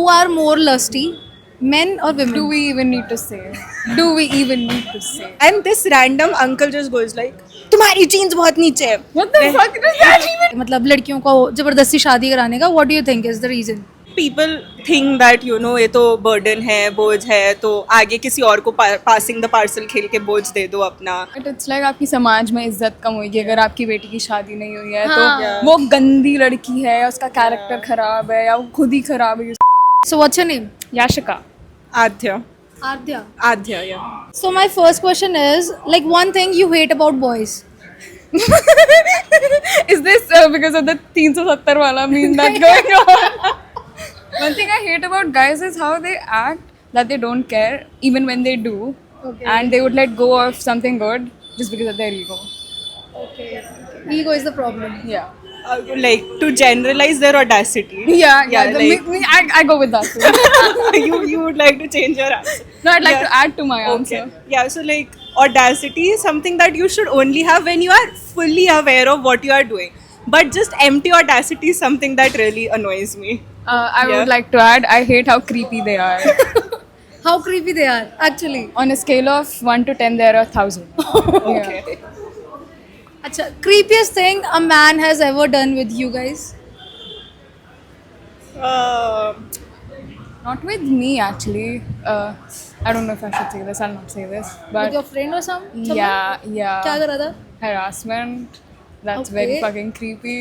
are more lusty, men or women? Do we even need to say? Do we even need to say? And this random uncle just goes like, तुम्हारी jeans बहुत नीचे है. What the fuck does that even? मतलब लड़कियों को जबरदस्ती शादी कराने का what do you think is the reason? People think that ये तो burden है, बोझ है, तो आगे किसी और को passing the parcel खेल के बोझ दे दो अपना. But it's like आपकी समाज में इज्जत कम होगी अगर आपकी बेटी की शादी नहीं हुई है हाँ. तो वो गंदी लड़की है, उसका कैरेक्टर खराब है या वो खुद ही खराब है. So what's your name? Yashika. Aadhya. Adya. Aadhya, yeah. So my first question is like one thing you hate about boys. Is this because of the 370 wala meme that's going on? One thing I hate about guys is how they act that they don't care even when they do. Okay. And they would let go of something good just because of their ego. Okay. Ego is the problem. Yeah. Like to generalize their audacity. Yeah, like I go with that too. you would like to change your answer. No, I'd like Yeah. to add to my answer. Okay. Yeah, so like audacity is something that you should only have when you are fully aware of what you are doing. But just empty audacity is something that really annoys me. I Yeah. would like to add, I hate how creepy they are. How creepy they are actually. On a scale of 1 to 10, they're 1,000. Okay. Yeah. Acha, creepiest thing a man has ever done with you guys? Not with me actually. I don't know if I should say this. I'll not say this. With But your friend or someone? yeah. क्या करा था? Harassment. That's Okay. very fucking creepy.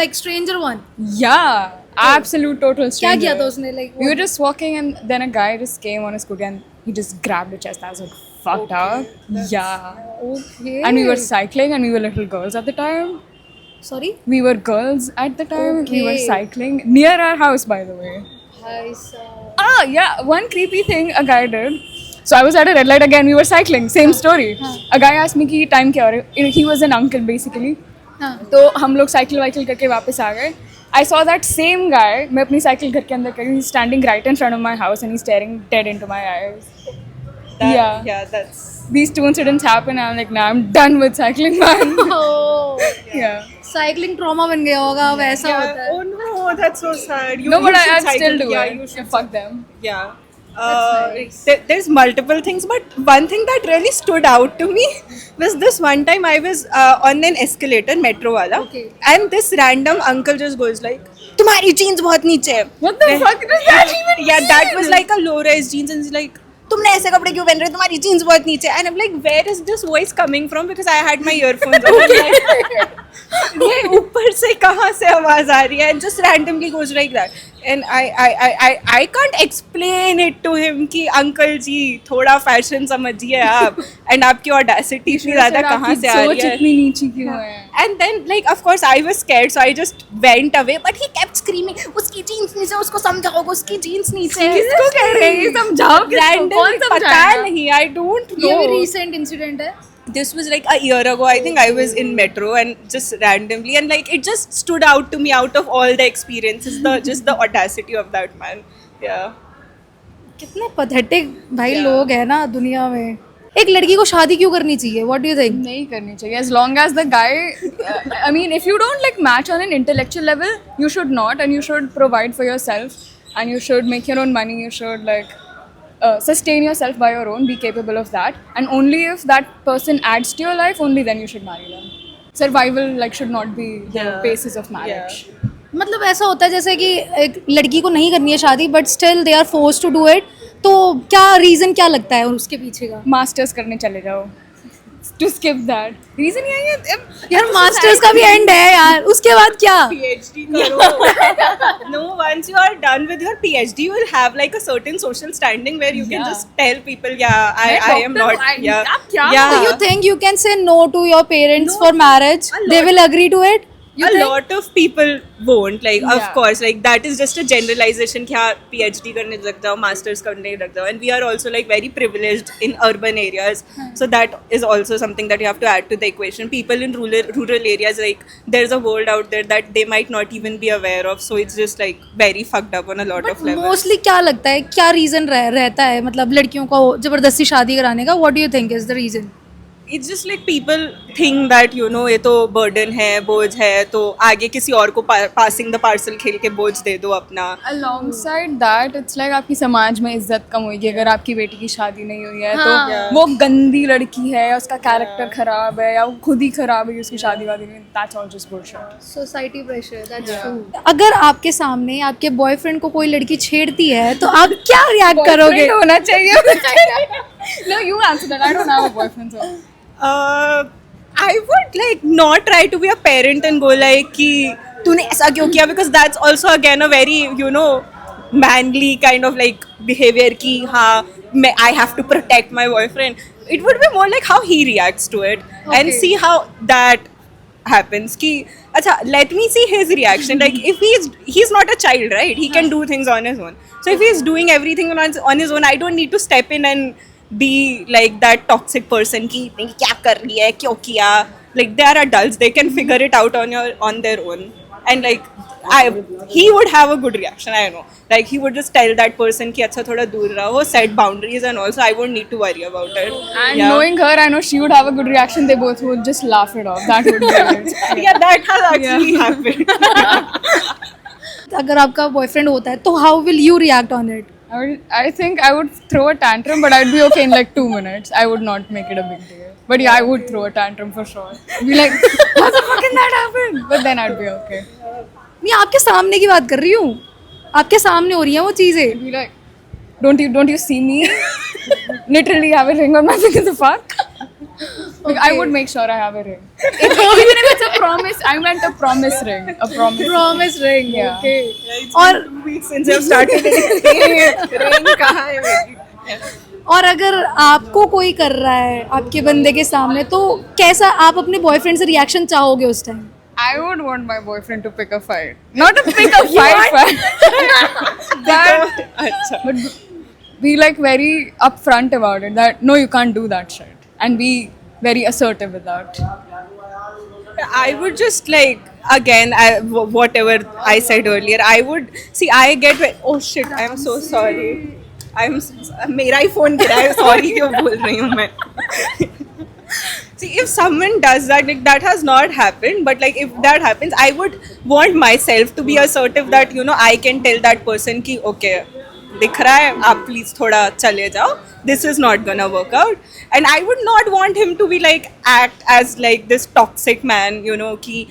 Like stranger one. Yeah. Absolute total क्या stranger. किया था उसने like? We were just walking and then a guy just came on a scooter and he just grabbed her chest. I was like, fucked up. Yeah. Okay. And we were cycling and we were little girls at the time. Sorry. We were girls at the time. We were Okay. cycling near our house, by the way. Hi sir. Ah, yeah. One creepy thing a guy did. So I was at a red light again. We were cycling. Same story. A guy asked me कि time क्या हो रहा है? He was an uncle basically. हाँ. तो हम लोग cycle वाइकिल करके वापस आ गए. I saw that same guy. मैं अपनी साइकिल घर के अंदर कर रही हूँ. He's standing right in front of my house and he's staring dead into my eyes. Yeah. That's. These two incidents happen. I'm like, nah, I'm done with cycling, man. Oh. Yeah. Cycling trauma बन गया होगा अब ऐसा होता है. Oh no, that's so sad. No, but you should I'd still cycle. do Yeah, it. you should. Fuck them. Yeah. nice. There's multiple things, but one thing that really stood out to me was this one time I was on an escalator, metro wala, Okay. and this random uncle just goes like, "तुम्हारी jeans बहुत नीचे है." What the fuck does that even Yeah, mean? that was like a low-rise jeans, and he's like, तुमने ऐसे कपड़े क्यों पहन रहे हो? तुम्हारी jeans बहुत नीचे है. And I'm like, where is this voice coming from? Because I had my earphones on. I'm like, ये ऊपर से कहाँ से आवाज आ रही है? And just randomly goes like that. And I can't explain it to him कि अंकल जी थोड़ा फैशन समझिए आप. And आपकी audacity इतनी ज़्यादा कहाँ से आ रही है? इतनी नीची क्यों है? And then, like, of course, I was scared, so I just went away. But he kept screaming, "उसकी jeans नीचे, उसको समझाओ, उसकी jeans नीचे." किसको कह रहे हैं? ये समझाओ किसको? Randomly, कौन पता समझाएगा? नहीं, I don't ये भी know. recent incident है. This was like a year ago. I think I was in metro and just randomly, and like it just stood out to me out of all the experiences. Just the audacity of that man. Yeah. कितने pathetic भाई Yeah. लोग हैं ना दुनिया में. एक लड़की को शादी क्यों करनी चाहिए? What do you think? नहीं करनी चाहिए. As long as the guy, I mean, if you don't like match on an intellectual level, you should not, and you should provide for yourself, and you should make your own money. You should like sustain yourself by your own, be capable of that, and only if that person adds to your life, only then you should marry them. Survival like should not be the Yeah. basis of marriage. मतलब ऐसा होता है जैसे कि एक लड़की को नहीं करनी है शादी but still they are forced to do it. तो क्या रीजन क्या लगता है उसके पीछे का? Masters करने चले जाओ. To skip that. Reason यही है. यार मास्टर्स का भी एंड है यार. उसके बाद क्या? PhD करो. No, once you are done with your PhD, you will have like a certain social standing where you can Yeah. just tell people, yeah, I am not. Yeah. आप क्या? Yeah. Do you think you can say no to your parents No, for marriage? a They lot. will agree to it? You A think? lot of people won't, like, of Yeah. course, like that is just a generalization कि हाँ PhD करने लग जाओ, masters करने लग जाओ, and we are also like very privileged in urban areas, so that is also something that you have to add to the equation. People in rural areas, like there's a world out there that they might not even be aware of, so it's just like very fucked up on a lot But of levels. Mostly क्या लगता है क्या reason रहता है मतलब लड़कियों को जबरदस्ती शादी कराने का? What do you think is the reason? it's just like people think that ये तो burden है, बोझ है, तो आगे किसी और को passing the parcel खेल के बोझ दे दो अपना. Alongside that, it's like आपकी समाज में इज्जत कम होगी अगर आपकी बेटी की शादी नहीं हुई है हाँ. तो वो गंदी लड़की है, उसका कैरेक्टर खराब है या वो खुद ही खराब है, उसकी शादी वादी नहीं. That's all just bullshit. Society pressure, that's true. अगर आपके सामने आपके बॉयफ्रेंड को कोई लड़की छेड़ती है तो आप क्या रिएक्ट करोगे? Boyfriend होना चाहिए. No, you answer that. I don't have a boyfriend. So. I would like not try to be a parent and go like कि तूने ऐसा क्यों किया, because that's also again a very manly kind of like behavior कि हाँ मैं I have to protect my boyfriend. It would be more like how he reacts to it and see how that happens कि अच्छा let me see his reaction. Like if he's not a child, right? He can do things on his own. So if he's doing everything on his own, I don't need to step in and be like that toxic person कि नहीं क्या कर रही है, क्यों किया. Like they are adults, they can figure it out on their own. And like he would have a good reaction, I know. Like he would just tell that person कि अच्छा थोड़ा दूर रहो, set boundaries, and also I won't need to worry about it. And knowing her, I know she would have a good reaction. They both would just laugh it off. That would be it. Yeah, that has actually happened. अगर आपका boyfriend होता है तो how will you react on it? I think I would throw a tantrum, but I'd be okay in like 2 minutes. I would not make it a big deal. But yeah, I would throw a tantrum for sure. Be like, how the fuck can that happen? But then I'd be okay. मैं आपके सामने की बात कर रही हूँ, आपके सामने हो रही हैं वो चीजें. Be like, don't you see me? Literally have a ring on my finger. The fuck? Like, I would make sure I have a ring. Even if it's a promise, I meant a promise ring. A promise ring. Yeah. Okay. It's और been 2 weeks since I've started it. Ring कहाँ है मेरी? और अगर आपको कोई कर रहा है आपके बंदे के सामने तो कैसा आप अपने बॉयफ्रेंड से रिएक्शन चाहोगे उस time? I would want my boyfriend to pick a fight. Not to pick a fight, but अच्छा. but be like very upfront about it. That no, you can't do that shit, and be very assertive with that. I would just like again whatever I said earlier. I would see. I get oh shit. I'm so sorry. मेरा ही phone गिरा है. Sorry क्यों बोल रही हूँ मैं. See, if someone does that, like that has not happened, but like if that happens, I would want myself to be assertive that I can tell that person कि okay, दिख रहा है आप please थोड़ा चले जाओ, this is not gonna work out. And I would not want him to be like act as like this toxic man, कि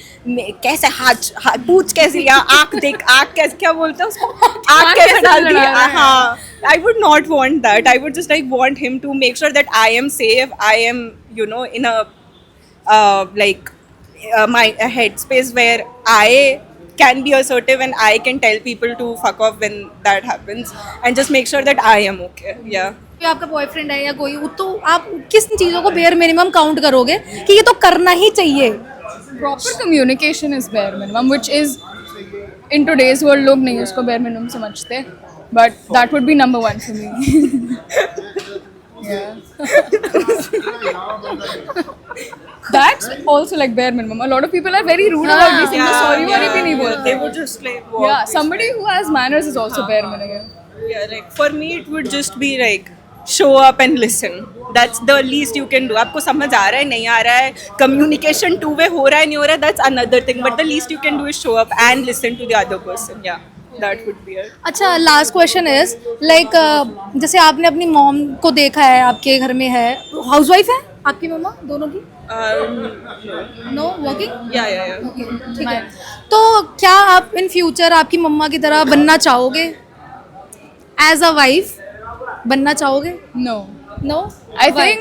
कैसे हाथ पूछ कैसे लिया, आँख देख, आँख कैसे क्या बोलते हैं उसको, आँख कैसे डाल दिया. हाँ, I would not want that. I would just like want him to make sure that I am safe. I am in a my headspace where I can be assertive and I can tell people to fuck off when that happens, and just make sure that I am okay. Yeah. कोई आपका boyfriend है या कोई, तो आप किस चीज़ों को बेयर मिनिमम काउंट करोगे कि ये तो करना ही चाहिए? Proper communication is bare minimum, which is in today's world लोग नहीं उसको bare minimum समझते, but that would be number 1 for me. Yeah. That's also like bare minimum. A lot of people are very rude about these things. Sorry वाले भी नहीं बोलते. They would just like walk. Yeah, somebody who has manners is also bare minimum. Yeah, like for me it would just be like show up and listen. That's the least you can do. आपको समझ आ रहा है नहीं आ रहा है, communication two way हो रहा है नहीं हो रहा है, that's another thing. But the least you can do is show up and listen to the other person. Yeah, that would be it. अच्छा, लास्ट क्वेश्चन इज लाइक जैसे आपने अपनी मॉम को देखा है, आपके घर में है, हाउसवाइफ है आपकी मम्मा दोनों की? No working? Yeah. ठीक है. तो क्या आप इन फ्यूचर आपकी मम्मा की तरह बनना चाहोगे? एज अ वाइफ बनना चाहोगे? No. No. I think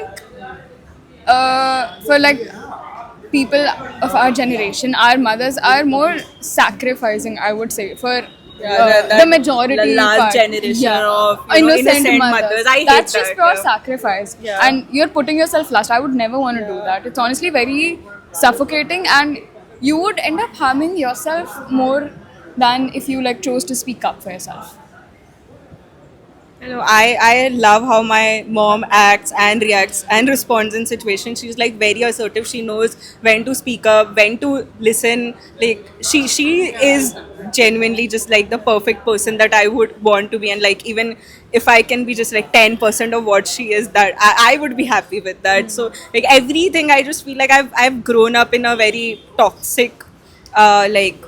for like people of our generation, our mothers are more sacrificing, I would say, for the majority the large part. generation of innocent mothers. I hate That's just that, pure yeah. sacrifice. Yeah. And you're putting yourself last. I would never want to do that. It's honestly very suffocating, and you would end up harming yourself more than if you like chose to speak up for yourself. You know, I love how my mom acts and reacts and responds in situations. She's like very assertive. She knows when to speak up, when to listen. Like she is genuinely just like the perfect person that I would want to be. And like even if I can be just like 10% of what she is, that I would be happy with that. So like everything, I just feel like I've grown up in a very toxic like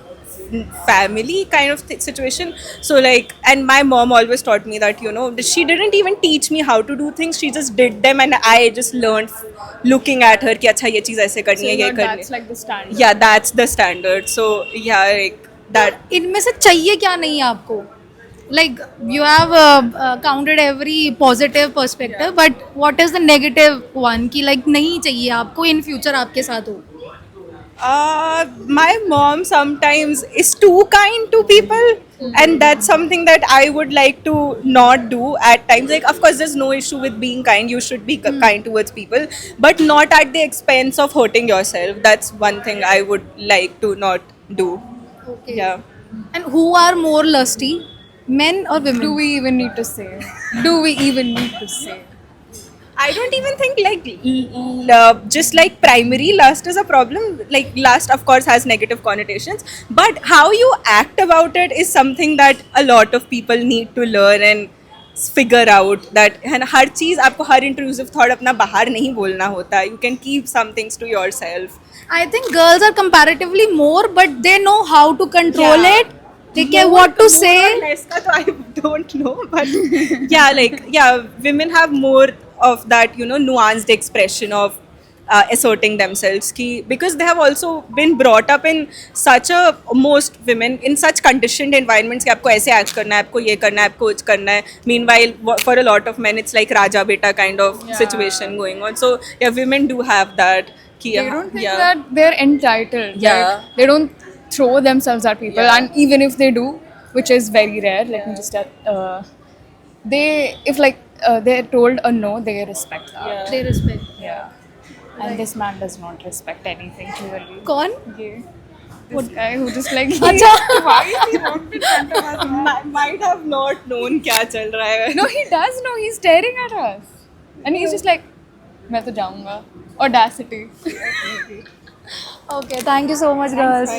family kind of situation. So like, and my mom always taught me that, you know, she didn't even teach me how to do things, she just did them, and I just learned looking at her कि अच्छा ये चीज़ ऐसे करनी So है, ये करनी that's like the standard. yeah, that's the standard. So yeah, like that. इनमें से चाहिए क्या नहीं है आपको? Like you have counted every positive perspective, but what is the negative one कि like नहीं चाहिए आपको in future आपके साथ हो? My mom sometimes is too kind to people, and that's something that I would like to not do at times. Like, of course, there's no issue with being kind. You should be kind towards people, but not at the expense of hurting yourself. That's one thing I would like to not do. Okay. Yeah. And who are more lusty, men or women? Do we even need to say? Do we even need to say? I don't even think like just like primary lust is a problem. Like lust, of course, has negative connotations, but how you act about it is something that a lot of people need to learn and figure out. That and हर चीज़ आपको हर intrusive thought अपना बाहर नहीं बोलना होता. You can keep some things to yourself. I think girls are comparatively more, but they know how to control Yeah. it. They care what to say. More or less का तो I don't know, but yeah, like yeah, women have more of that, you know, nuanced expression of asserting themselves ki, because they have also been brought up in such a, most women in such conditioned environments कि आपको ऐसे act करना है, आपको ये करना है, आपको कुछ करना है. Meanwhile, for a lot of men, it's like Raja Beta kind of situation going on. So yeah, women do have that. Ki, They don't think yeah. that they're entitled. Yeah. Like, they don't throw themselves at people, Yeah. and even if they do, which is very rare, let me just they if like they're told a no, they respect that. Yeah. They respect. Yeah. And this man does not respect anything clearly. कौन? Yeah. This guy who just like अच्छा. Why is he walked in front of us? Might have not known क्या चल रहा है. No, he does know. He's staring at us, and he's just like, मैं तो जाऊँगा. Audacity. Okay, thank you so much, girls.